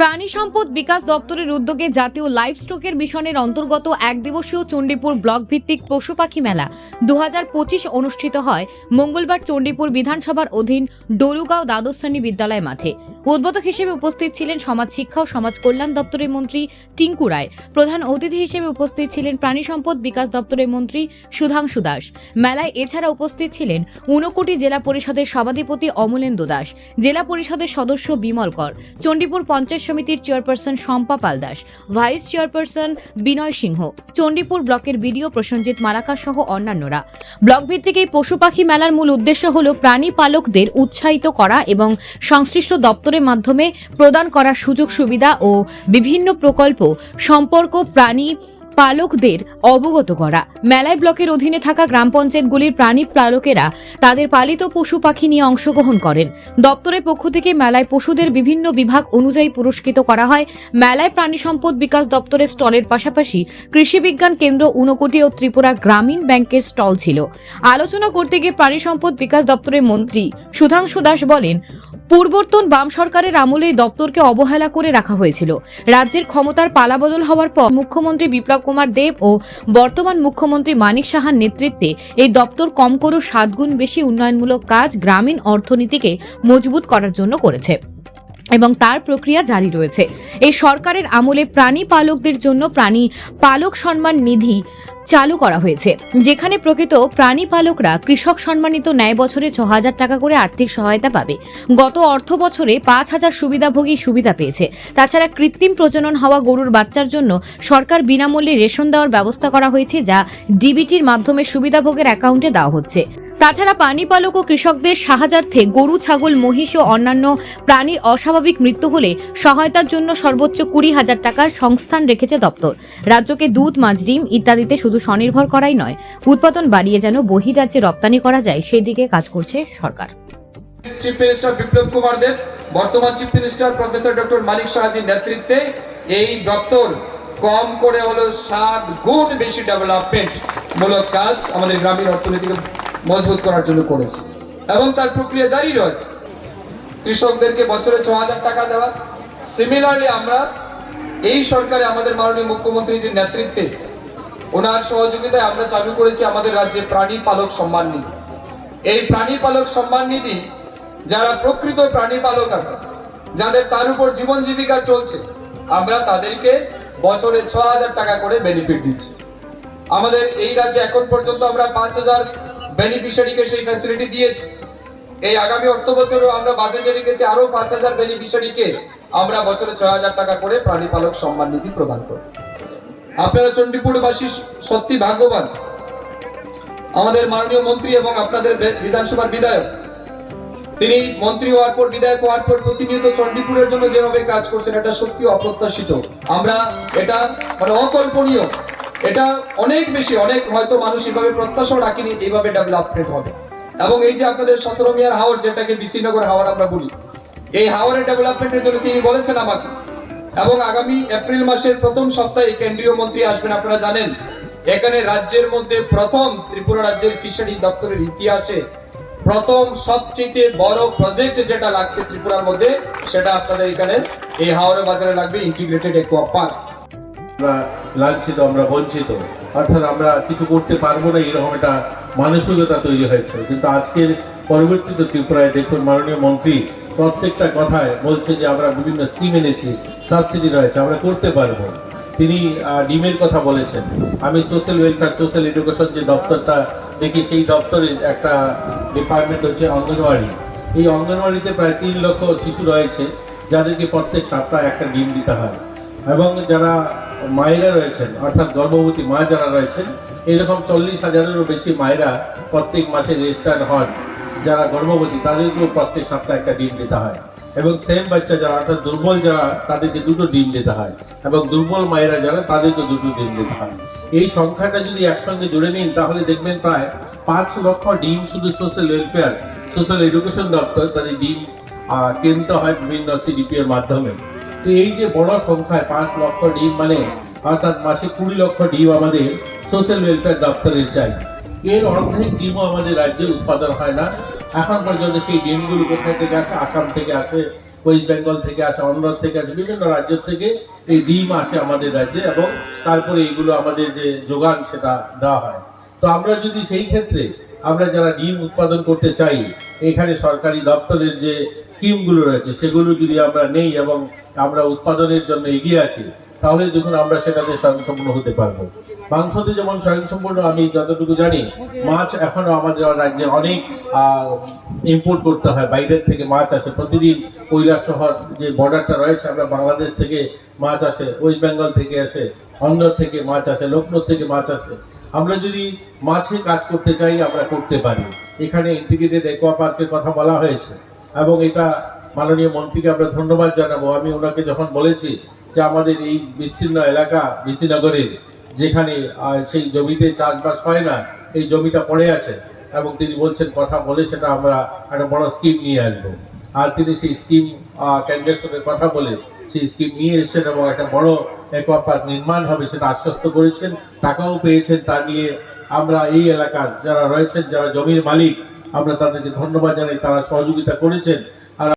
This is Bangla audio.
প্রাণী সম্পদ বিকাশ দপ্তরের উদ্যোগে জাতীয় লাইভ স্টকের মিশনের অন্তর্গত এক দিবসীয় চণ্ডীপুর ব্লক ভিত্তিক পশু পাখি মেলা 2025 অনুষ্ঠিত হয় মঙ্গলবার চণ্ডীপুর বিধানসভার অধীন ডলুগাঁও দ্বাদশ শ্রেণী বিদ্যালয় মাঠে। উদ্বোধক হিসেবে উপস্থিত ছিলেন সমাজ শিক্ষা ও সমাজ কল্যাণ দপ্তরের মন্ত্রী টিঙ্কু রায়। প্রধান অতিথি হিসেবে উপস্থিত ছিলেন প্রাণী সম্পদ বিকাশ দপ্তরের মন্ত্রী সুধাংশু দাস। মেলায় এছাড়া উপস্থিত ছিলেন ঊনকোটি জেলা পরিষদের সভাধিপতি অমলেন্দু দাস, জেলা পরিষদের সদস্য বিমল কর, চণ্ডীপুর পঞ্চায়েত সমিতির chairperson Shampa Pal Das, vice chairperson বিনয় সিংহ, চণ্ডীপুর ব্লকের বিডিও প্রসেনজিৎ মালাকা সহ অন্যান্যরা। ব্লক ভিত্তিক এই পশু পাখি মেলার মূল উদ্দেশ্য হল প্রাণী পালকদের উৎসাহিত করা এবং সংশ্লিষ্ট দপ্তরের মাধ্যমে প্রদান করা সুযোগ সুবিধা ও বিভিন্ন প্রকল্প সম্পর্ক প্রাণী পালকদের অবগত করা। মেলায় ব্লকের অধীনে থাকা গ্রাম পঞ্চায়েতগুলির প্রাণী পালকেরা তাদের পালিত পশু পাখি নিয়ে অংশগ্রহণ করেন। দপ্তরের পক্ষ থেকে মেলায় পশুদের বিভিন্ন বিভাগ অনুযায়ী পুরস্কৃত করা হয়। মেলায় প্রাণী সম্পদ বিকাশ দপ্তরের স্টলের পাশাপাশি কৃষি বিজ্ঞান কেন্দ্র ঊনকোটি ও ত্রিপুরা গ্রামীণ ব্যাংকের স্টল ছিল। আলোচনা করতে গিয়ে প্রাণী সম্পদ বিকাশ দপ্তরের মন্ত্রী সুধাংশু দাস বলেন, পূর্বতন বাম সরকারের আমলে এই দপ্তরকে অবহেলা করে রাখা হয়েছিল। রাজ্যের ক্ষমতার পালাবদল হওয়ার পর মুখ্যমন্ত্রী বিপ্লব কুমার দেব ও বর্তমান মুখ্যমন্ত্রী মানিক সাহার নেতৃত্বে এই দপ্তর কম করেও 7 গুণ বেশি উন্নয়নমূলক কাজ গ্রামীণ অর্থনীতিকে মজবুত করার জন্য করেছে এবং তার প্রক্রিয়া জারি রয়েছে। এই সরকারের আমলে প্রাণী পালকদের জন্য প্রাণী পালক সম্মান নিধি চালু করা হয়েছে, যেখানে প্রকৃত প্রাণী পালকরা কৃষক সম্মানিত ন্যায় বছরে 6,000 টাকা করে আর্থিক সহায়তা পাবে। গত অর্থ বছরে 5,000 সুবিধাভোগী সুবিধা পেয়েছে। তাছাড়া কৃত্রিম প্রজনন হওয়া গরুর বাচ্চার জন্য সরকার বিনামূল্যে রেশন দেওয়ার ব্যবস্থা করা হয়েছে, যা ডিবিটির মাধ্যমে সুবিধাভোগের অ্যাকাউন্টে দেওয়া হচ্ছে। তাছাড়া প্রাণী পালক ও কৃষকদের সাহায্যার্থে গরু, ছাগল, মহিষ ও অন্যান্য প্রাণীর অস্বাভাবিক মৃত্যু হলে সহায়তার জন্য সর্বোচ্চ 20,000 টাকার সংস্থান রেখেছে দপ্তর। রাজ্যকে দুধ, মাছ, ডিম ইত্যাদিতে শুধু স্বনির্ভর করাই নয়, উৎপাদন বাড়িয়ে যেন বহির্রাজ্যে রপ্তানি করা যায় সেই দিকে কাজ করছে সরকার। চিফ মিনিস্টার বিপ্লব কুমার দেব, বর্তমান চিফ মিনিস্টার প্রফেসর ডক্টর মানিক সাহাজির নেতৃত্বে এই দপ্তর কম করে হলো 7 গুণ বেশি ডেভেলপমেন্ট মূলক কাজ আমাদের গ্রামীণ অর্থনীতিকে মজবুত করার জন্য করেছে এবং তার প্রক্রিয়া জারি রয়েছে। কৃষকদেরকে বছরে 6,000 টাকা দেওয়া। সিমিলারলি আমরা এই সরকারে আমাদের মাননীয় মুখ্যমন্ত্রীর নেতৃত্বে ওনার সহযোগিতায় আমরা চালু করেছি আমাদের রাজ্যে প্রাণী পালক সম্মান নিধি। এই প্রাণী পালক সম্মান নিধি যারা প্রকৃত প্রাণী পালক আছে, যাদের তার উপর জীবন জীবিকা চলছে, আমরা তাদেরকে বছরে 6,000 টাকা করে বেনিফিট দিচ্ছি। আমাদের এই রাজ্যে এখন পর্যন্ত আমরা 5,000 বেনিফিশিয়ারিকে সেই ফ্যাসিলিটি দিয়েছি। এই আগামী অর্থ বছরেও আমরা বাজেটে রেখেছি আরো 5,000 বেনিফিশিয়ারিকে আমরা বছরে 6,000 টাকা করে প্রাণী পালক সম্মান নিধি প্রদান করব। আপনারা চণ্ডীপুরবাসী সত্যি ভাগ্যবান। আমাদের মাননীয় মন্ত্রী এবং আপনাদের বিধানসভার বিধায়ক, তিনি মন্ত্রী হওয়ার পর, বিধায়ক হওয়ার পর প্রতিনিয়ত চণ্ডীপুরের জন্য যেভাবে কাজ করছেন, এটা সত্যি অপ্রত্যাশিত। আমরা এটা অকল্পনীয়, এটা অনেক বেশি, অনেক হয়তো মানুষ এভাবে প্রত্যাশা রাখেনি এইভাবে ডেভেলপমেন্ট হবে। এবং এই যে আপনাদের 17 মিয়ার হাওর, যেটাকে বিসিনগর হাওর আমরা বলি, এই হাওরের ডেভেলপমেন্টের জন্য তিনি বলেছেন আমাকে, এবং আগামী এপ্রিল মাসের প্রথম সপ্তাহে কেন্দ্রীয় মন্ত্রী আসবেন। আপনারা জানেন এখানে রাজ্যের মধ্যে প্রথম, ত্রিপুরা রাজ্যের ফিশারি দপ্তরের ইতিহাসে প্রথম সবচেয়ে বড় প্রজেক্ট যেটা লাগছে ত্রিপুরার মধ্যে, সেটা আপনাদের এখানে এই হাওড়ে বাজারে লাগবে, ইন্টিগ্রেটেড অ্যাকোয়া পার্ক। আমরা লাঞ্ছিত, আমরা বঞ্চিত, অর্থাৎ আমরা কিছু করতে পারবো না, এরকম একটা মানসিকতা তৈরি হয়েছে। কিন্তু আজকের পরিবর্তিত ত্রিপুরায় দেখুন, মাননীয় মন্ত্রী প্রত্যেকটা কথায় বলছে যে আমরা বিভিন্ন স্কিম এনেছি, সাবসিডি রয়েছে, আমরা করতে পারবো। তিনি ডিমের কথা বলেছেন। আমি সোশ্যাল ওয়েলফেয়ার, সোশ্যাল এডুকেশন যে দপ্তরটা দেখি, সেই দপ্তরের একটা ডিপার্টমেন্ট হচ্ছে অঙ্গনওয়াড়ি। এই অঙ্গনওয়াড়িতে প্রায় 3 লক্ষ শিশু রয়েছে, যাদেরকে প্রত্যেক সপ্তাহে একটা ডিম দিতে হয়। এবং যারা মায়েরা রয়েছেন, অর্থাৎ গর্ভবতী মা যারা রয়েছেন, এরকম 40,000-এরও বেশি মায়েরা প্রত্যেক মাসে রেজিস্টার্ড হন, যারা গর্ভবতী, তাদেরকেও প্রত্যেক সপ্তাহে একটা ডিম দিতে হয়। এবং সেম বাচ্চা যারা, অর্থাৎ দুর্বল যারা, তাদেরকে 2টো ডিম দিতে হয়। এবং দুর্বল মায়েরা যারা, তাদেরকে 2টো ডিম দিতে হয়। এই সংখ্যাটা যদি একসঙ্গে জুড়ে নিন, তাহলে দেখবেন প্রায় 5 লক্ষ ডিম শুধু সোশ্যাল ওয়েলফেয়ার, সোশ্যাল এডুকেশন দপ্তর তাদের ডিম কিনতে হয় বিভিন্ন সিডিপি এর মাধ্যমে। তো এই যে বড় সংখ্যায় 5 লক্ষ ডিম, মানে অর্থাৎ মাসে 20 লক্ষ ডিম আমাদের সোশ্যাল ওয়েলফেয়ার দপ্তরের চাই। এর অর্ধেক ডিমও আমাদের রাজ্যে উৎপাদন হয় না। এখন পর্যন্ত সেই ডিমগুলো কোথায় থেকে আসে? আসাম থেকে আসে, ওয়েস্ট বেঙ্গল থেকে আসে, অন্ধ্র থেকে আসে, বিভিন্ন রাজ্য থেকে এই ডিম আসে আমাদের রাজ্যে এবং তারপরে এইগুলো আমাদের যে যোগান সেটা দেওয়া হয়। তো আমরা যদি সেই ক্ষেত্রে আমরা যারা ডিম উৎপাদন করতে চাই, এখানে সরকারি দপ্তরের যে স্কিমগুলো রয়েছে সেগুলো যদি আমরা নেই এবং আমরা উৎপাদনের জন্য এগিয়ে আছি, তাহলে দেখুন আমরা সেটাতে স্বয়ংসম্পূর্ণ হতে পারবো। মাংসতে যেমন স্বয়ংসম্পূর্ণ, আমি যতটুকু জানি মাছ এখনো আমাদের রাজ্যে অনেক ইম্পোর্ট করতে হয়, বাইরের থেকে মাছ আসে প্রতিদিন। কৈলাস শহর যে বর্ডারটা রয়েছে, আমরা বাংলাদেশ থেকে মাছ আসে, ওয়েস্ট বেঙ্গল থেকে আসে, অন্ধ্র থেকে মাছ আসে, লখনৌ থেকে মাছ আসে। আমরা যদি মাছে কাজ করতে চাই আমরা করতে পারি। এখানে ইন্টিগ্রেটেড অ্যাকোয়া পার্কের কথা বলা হয়েছে এবং এটা মাননীয় মন্ত্রীকে আমরা ধন্যবাদ জানাবো। আমি ওনাকে যখন বলেছি যে আমাদের এই বিস্তীর্ণ এলাকা বিসিনগরের, যেখানে সেই জমিতে চাষবাস হয় না, এই জমিটা পড়ে আছে, এবং তিনি বলছেন কথা বলে সেটা আমরা একটা বড় স্কিম নিয়ে আসবো। আর তিনি সেই স্কিম কেন্দ্রের সঙ্গে কথা বলে সেই স্কিম নিয়ে এসেছেন এবং একটা বড় অ্যাকোয়া পার্ক নির্মাণ হবে সেটা আশ্বস্ত করেছেন, টাকাও পেয়েছেন। তা নিয়ে আমরা এই এলাকার যারা রয়েছেন, যারা জমির মালিক, আমরা তাদেরকে ধন্যবাদ জানাই, তারা সহযোগিতা করেছেন